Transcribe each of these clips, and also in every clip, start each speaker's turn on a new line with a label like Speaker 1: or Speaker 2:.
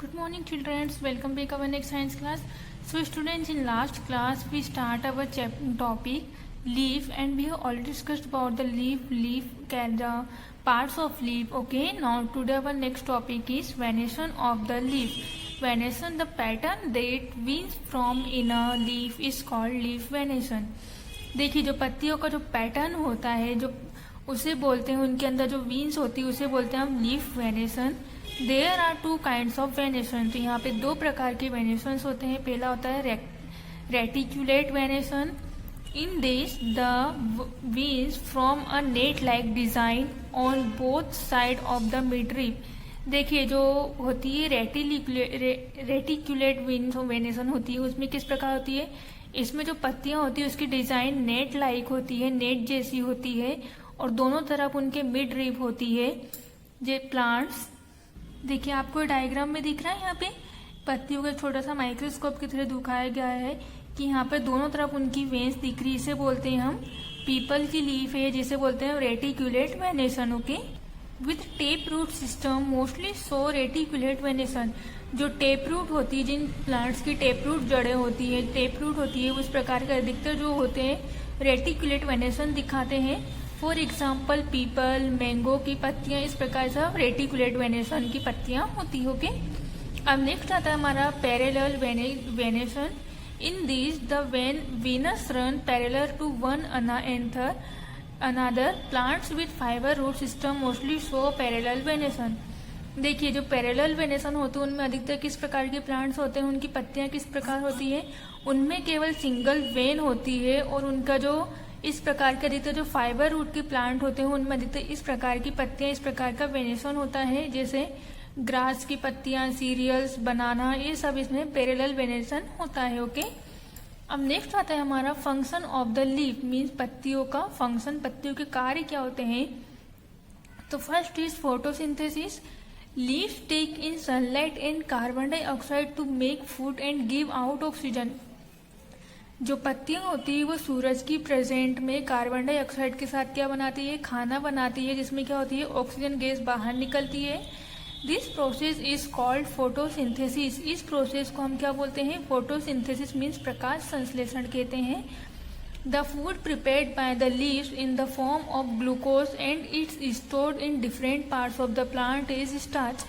Speaker 1: Good morning children, welcome back our next science class. So students, in last class we start our topic leaf, and we have already discussed about the leaf the parts of leaf. Okay, now today our next topic is venation of the leaf. Venation, the pattern that weaves from in a leaf is called leaf venation. देखिए जो पत्तियों का जो pattern होता है जो उसे बोलते हैं, उनके अंदर जो वीन्स होती है उसे बोलते हैं हम leaf venation. There are two kinds of venation. तो यहाँ पे दो प्रकार के वेनेशन होते हैं. पहला होता है reticulate venation. In this the veins from a net like design on both side of the midrib. देखिए जो होती है रेटिकुलेट वेनेशन होती है, उसमें किस प्रकार होती है, इसमें जो पत्तियां होती है उसकी डिजाइन नेट लाइक होती है, नेट जैसी होती है, और दोनों तरफ उनके मिड रिप होती है. ये प्लांट्स देखिए आपको डायग्राम में दिख रहा है, यहाँ पे पत्तियों का छोटा सा माइक्रोस्कोप की तरह दिखाया गया है कि यहाँ पे दोनों तरफ उनकी वेन्स दिख रही. इसे बोलते हैं हम पीपल की लीफ है, जिसे बोलते हैं reticulate venation. Okay, with tap root system mostly so reticulate venation. जो टेप रूट होती है, जिन प्लांट्स की टेप रूट जड़ें होती है, टेप रूट होती है, उस प्रकार के अधिकतर जो होते हैं रेटिकुलेट वेनेशन दिखाते हैं. फॉर एग्जाम्पल पीपल, मैंगो की पत्तियां इस प्रकार से रेटिकुलेट वेनेशन की पत्तियां होती होगी. अब नेक्स्ट आता है हमारा parallel venation. In this the veins run parallel to one another. Plants with fibre root system mostly show parallel venation. देखिए जो पैरेलल वेनेशन होते हैं उनमें अधिकतर किस प्रकार के प्लांट्स होते हैं, उनकी पत्तियां किस प्रकार होती है, उनमें केवल सिंगल वेन होती है, और उनका जो इस प्रकार के अधिकतर जो फाइबर रूट के प्लांट होते हैं उनमें अधिकतर इस प्रकार की पत्तियां, इस प्रकार का वेनेशन होता है. जैसे ग्रास की पत्तियां, सीरियल्स, बनाना, ये सब इसमें पैरेलल वेनेशन होता है. ओके, अब नेक्स्ट आता है हमारा function of the leaf, means पत्तियों का फंक्शन, पत्तियों के कार्य क्या होते हैं. तो first is photosynthesis. Leaves take in sunlight and carbon dioxide to make food and give out oxygen. जो पत्तियां होती है वो सूरज की प्रेजेंट में कार्बन डाइऑक्साइड के साथ क्या बनाती है, खाना बनाती है, जिसमें क्या होती है ऑक्सीजन गैस बाहर निकलती है. This process is called photosynthesis. इस प्रोसेस को हम क्या बोलते हैं, फोटोसिंथेसिस मीन्स प्रकाश संश्लेषण कहते हैं. The food prepared by the leaves in the form of glucose and it's stored in different parts of the plant is starch.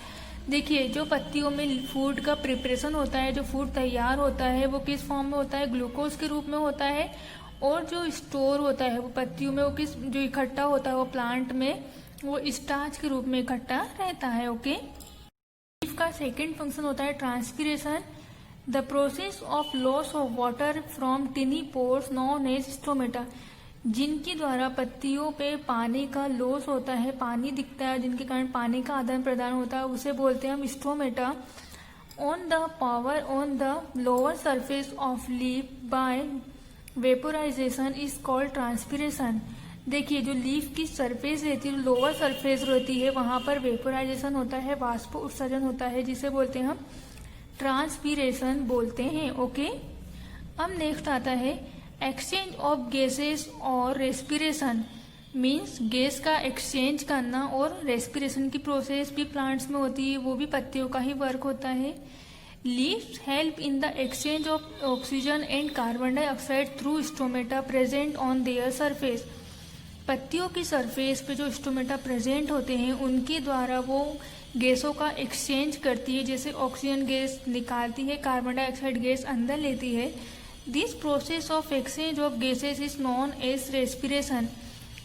Speaker 1: देखिए जो पत्तियों में फूड का प्रिपरेशन होता है, जो फूड तैयार होता है वो किस फॉर्म में होता है, ग्लूकोज के रूप में होता है, और जो स्टोर होता है वो पत्तियों में वो किस जो इकट्ठा होता है वो प्लांट में वो स्टार्च के रूप में इकट्ठा रहता है. ओके, लीफ का सेकेंड फंक्शन होता है transpiration. The process of loss of water from tiny pores known as stomata. जिनके द्वारा पत्तियों पे पानी का लॉस होता है, पानी दिखता है, जिनके कारण पानी का आदान प्रदान होता है, उसे बोलते हैं हम stomata. On the power on the lower surface of leaf by vaporisation is called transpiration. देखिए जो लीफ की सरफेस रहती है, लोअर सरफेस रहती है, वहां पर वेपोराइजेशन होता है, वाष्प उत्सर्जन होता है, जिसे बोलते हैं हम ट्रांसपीरेशन बोलते हैं. ओके, अब नेक्स्ट आता है एक्सचेंज ऑफ गैसेस और रेस्पिरेशन. मीन्स गैस का एक्सचेंज करना, और रेस्पिरेशन की प्रोसेस भी प्लांट्स में होती है, वो भी पत्तियों का ही वर्क होता है. Leaves help in the exchange of oxygen and carbon dioxide through stomata present on their surface. पत्तियों की सरफेस पे जो स्टोमेटा प्रेजेंट होते हैं उनके द्वारा वो गैसों का एक्सचेंज करती है, जैसे ऑक्सीजन गैस निकालती है, कार्बन डाइऑक्साइड गैस अंदर लेती है. This process of exchange of gases is known as respiration.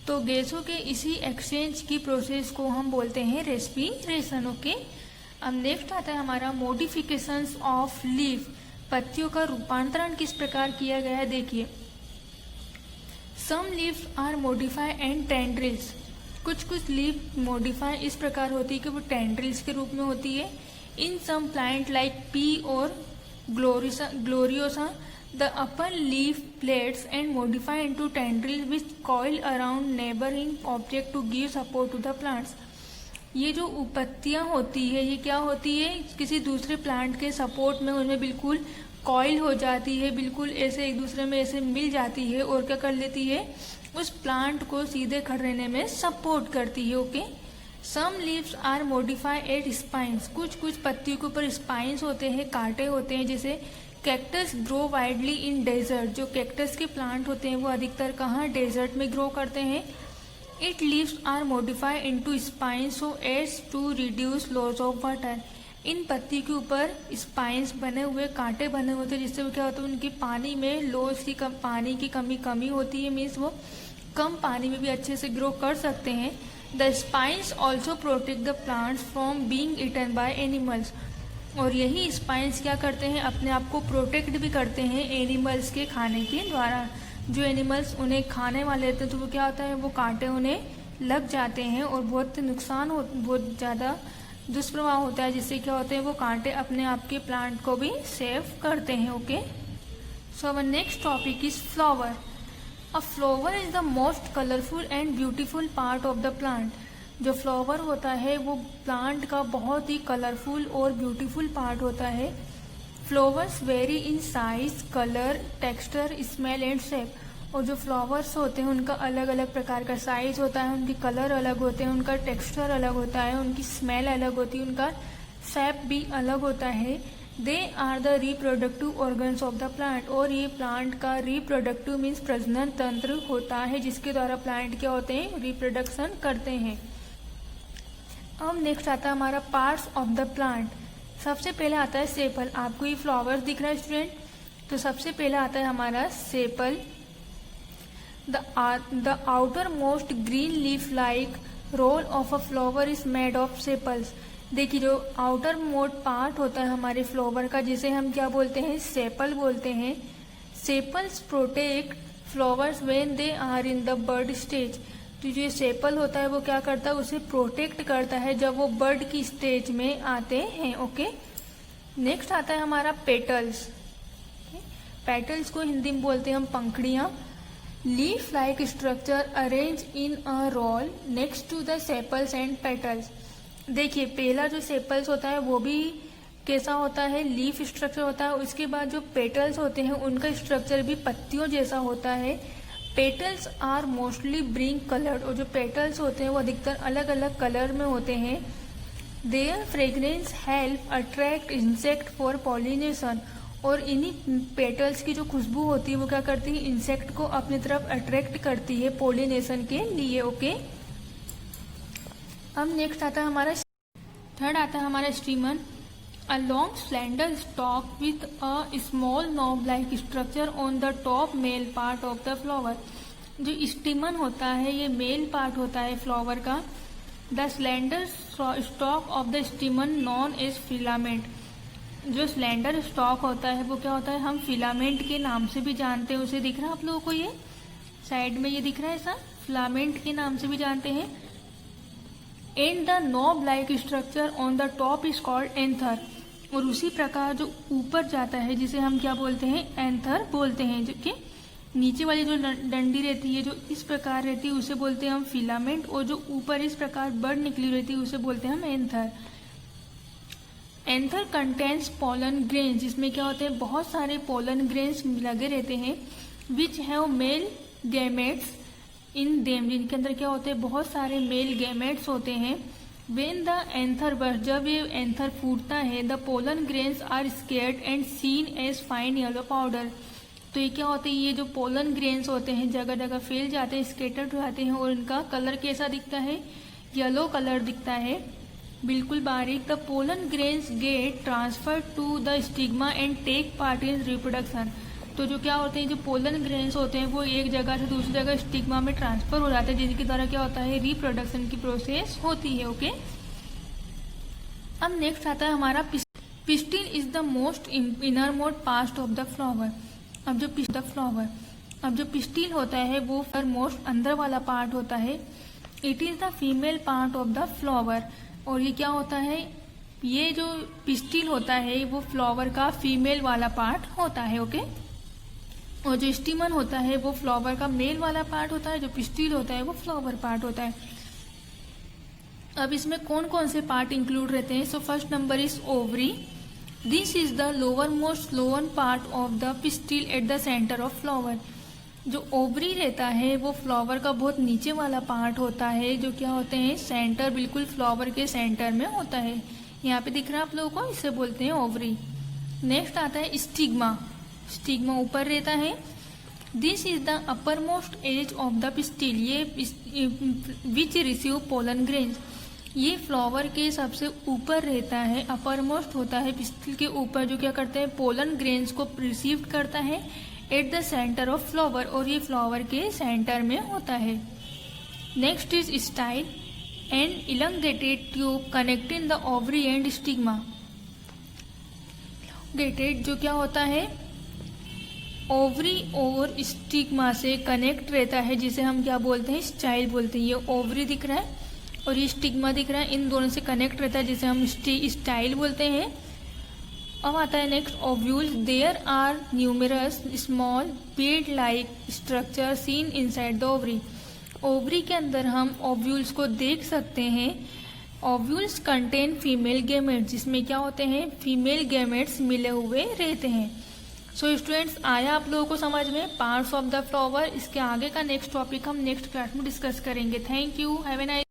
Speaker 1: तो गैसों के इसी एक्सचेंज की प्रोसेस को हम बोलते हैं रेस्पिरेशन. ओके, अब नेक्स्ट आता है हमारा मॉडिफिकेशंस ऑफ लीफ. पत्तियों का रूपांतरण किस प्रकार किया गया है. देखिए some leaves are modify and tendrils. कुछ लीफ मॉडिफाई इस प्रकार होती है कि वो टेंड्रिल्स के रूप में होती है. इन सम प्लांट लाइक पी और gloriosa the upper leaf plates and modify into tendrils which coil around neighboring object to give support to the plants. ये जो पत्तियां होती है ये क्या होती है, किसी दूसरे प्लांट के सपोर्ट में उनमें बिल्कुल कॉइल हो जाती है, बिल्कुल ऐसे एक दूसरे में ऐसे मिल जाती है, और क्या कर लेती है, उस प्लांट को सीधे खड़े रहने में सपोर्ट करती है. Okay, some leaves are modified at spines, कुछ कुछ पत्तियों के ऊपर स्पाइंस होते हैं, कांटे होते हैं। जैसे cactus grow widely in desert, जो कैक्टस के प्लांट होते हैं वो अधिकतर कहाँ, डेजर्ट में ग्रो करते हैं। It leaves are modified into spines so as to reduce loss of water, इन पत्ती के ऊपर स्पाइंस बने हुए, कांटे बने होते हैं, जिससे वो क्या होता है, उनकी पानी में लॉस की पानी की कमी होती है, मीन्स वो कम पानी में भी अच्छे से ग्रो कर सकते हैं। The spines also protect the plants from being eaten by animals, और यही स्पाइंस क्या करते हैं, अपने आप को प्रोटेक्ट भी करते हैं एनिमल्स के खाने के द्वारा। जो एनिमल्स उन्हें खाने वाले होते हैं तो वो क्या होता है, वो कांटे उन्हें लग जाते हैं और बहुत नुकसान हो, बहुत ज़्यादा दुष्प्रभाव होता है, जिससे क्या होते हैं, वो कांटे अपने आप के प्लांट को भी सेव करते हैं। Okay, so our next topic is flower. A flower is the most colourful and beautiful part of the plant. जो फ्लावर होता है वो प्लांट का बहुत ही कलरफुल और ब्यूटीफुल पार्ट होता है। Flowers very in size, colour, texture, smell and shape, और जो फ्लावर्स होते हैं उनका अलग अलग प्रकार का साइज होता है, उनके कलर अलग होते हैं, उनका टेक्सचर अलग होता है, उनकी स्मेल अलग होती है, उनका शेप भी अलग होता है। They are the reproductive organs of the plant, और ये प्लांट का रिप्रोडक्टिव मीन्स प्रजनन तंत्र होता है, जिसके द्वारा प्लांट क्या होते हैं, रिप्रोडक्शन करते हैं। अब नेक्स्ट आता है हमारा पार्ट्स ऑफ द प्लांट। सबसे पहले आता है सेपल। आपको ये फ्लावर्स दिख रहा है स्टूडेंट, तो सबसे पहले आता है हमारा sepal. The outermost green leaf like whorl of a flower is made of sepals. देखिए, जो आउटर मोस्ट पार्ट होता है हमारे फ्लावर का, जिसे हम क्या बोलते हैं, सेपल बोलते हैं। Sepals protect flowers when they are in the bud stage. तो जो सेपल होता है वो क्या करता है, उसे प्रोटेक्ट करता है जब वो बर्ड की स्टेज में आते हैं। ओके, नेक्स्ट आता है हमारा पेटल्स। पेटल्स को हिंदी में बोलते हैं हम पंखड़ियाँ। Leaf like structure arrange in a whorl next to the sepals and petals. देखिए, पहला जो सेपल्स होता है वो भी कैसा होता है, लीफ स्ट्रक्चर होता है। उसके बाद जो पेटल्स होते हैं उनका स्ट्रक्चर भी पत्तियों जैसा होता है। Petals are mostly bright coloured, और जो पेटल्स होते हैं वो अधिकतर अलग अलग कलर में होते हैं। Their fragrance help attract insect for pollination, और इन्हीं पेटल्स की जो खुशबू होती है वो क्या करती है, इंसेक्ट को अपनी तरफ अट्रैक्ट करती है पॉलिनेशन के लिए। ओके, अब नेक्स्ट आता है हमारा थर्ड आता है हमारा stamen. A long slender stalk with a small knob like structure on the top male part of the flower. जो स्टीमन होता है ये मेल पार्ट होता है फ्लावर का। The slender stalk of the stamen known as filament. जो slender stalk होता है वो क्या होता है, हम फिलामेंट के नाम से भी जानते हैं। उसे दिख रहा है आप लोगों को, ये साइड में ये दिख रहा है, ऐसा फिलामेंट के नाम से भी जानते हैं। And the knob like structure on the top is called anther, और उसी प्रकार जो ऊपर जाता है जिसे हम क्या बोलते हैं, एंथर बोलते हैं। जो कि नीचे वाली जो डंडी रहती है जो इस प्रकार रहती है उसे बोलते हैं हम फिलामेंट, और जो ऊपर इस प्रकार बर्ड निकली रहती है उसे बोलते हैं हम anther. Anther contains pollen grains, जिसमें क्या होते हैं, बहुत सारे पोलन ग्रेन्स लगे रहते हैं। Which have male gametes in them, जिनके अंदर क्या होते हैं, बहुत सारे मेल गैमेट्स होते हैं। वेन द एंथर बर्स्ट, जब ये एंथर फूटता है, the pollen grains are scattered and seen as fine yellow powder. तो ये क्या होते हैं, ये जो पोलन ग्रेन्स होते हैं जगह जगह फैल जाते हैं, स्केटर्ड हो जाते हैं, और इनका कलर कैसा दिखता है, येलो कलर दिखता है, बिल्कुल बारीक। The pollen grains get transfer to the stigma and take part in reproduction. तो जो क्या होते हैं, जो पोलन ग्रेन्स होते हैं वो एक जगह से दूसरी जगह स्टिग्मा में ट्रांसफर हो जाते हैं, जिनके द्वारा क्या होता है, रिप्रोडक्शन की प्रोसेस होती है। ओके, अब नेक्स्ट आता है हमारा pistil is the most inner most part of the flower. अब जो पिस्टिल होता है वो मोस्ट अंदर वाला पार्ट होता है। It is the female part of the flower, और ये क्या होता है, ये जो पिस्टिल होता है वो फ्लावर का फीमेल वाला पार्ट होता है। ओके, और जो स्टीमन होता है वो फ्लावर का मेल वाला पार्ट होता है, जो पिस्टिल होता है वो फ्लावर पार्ट होता है। अब इसमें कौन कौन से पार्ट इंक्लूड रहते हैं, so first number is ovary. This is the lower most lower part of the pistil eight the centre of flower. जो ओवरी रहता है वो फ्लावर का बहुत नीचे वाला पार्ट होता है, जो क्या होते हैं सेंटर, बिल्कुल फ्लावर के सेंटर में होता है। यहाँ पे दिख रहा है आप लोगों को, इसे बोलते हैं ओवरी। नेक्स्ट आता है स्टिग्मा। स्टिग्मा ऊपर रहता है। This is the uppermost edge of the pistil, ये विच रिसीव पोलन ग्रेन्स। ये फ्लावर के सबसे ऊपर रहता है, अपर मोस्ट होता है पिस्टिल के ऊपर, जो क्या करता है पोलन ग्रेन्स को रिसीव करता है at the centre of flower, और ये फ्लावर के सेंटर में होता है। Next is style, an elongated tube connecting the ovary and stigma. Elongated जो क्या होता है ओवरी और स्टिग्मा से कनेक्ट रहता है, जिसे हम क्या बोलते हैं स्टाइल बोलते हैं। ये ओवरी दिख रहा है और ये स्टिग्मा दिख रहा है, इन दोनों से कनेक्ट रहता है जिसे हम स्टाइल बोलते हैं। अब आता है next ovules. There are numerous small bead like structure seen inside the ovary. Ovary के अंदर हम ओव्यूल्स को देख सकते हैं। ओव्यूल्स कंटेन फीमेल गैमेट्स, जिसमें क्या होते हैं फीमेल गैमेट्स मिले हुए रहते हैं। सो स्टूडेंट्स, आया आप लोगों को समझ में पार्ट्स ऑफ द फ्लावर। इसके आगे का नेक्स्ट टॉपिक हम नेक्स्ट क्लास में डिस्कस करेंगे। Thank you, have a nice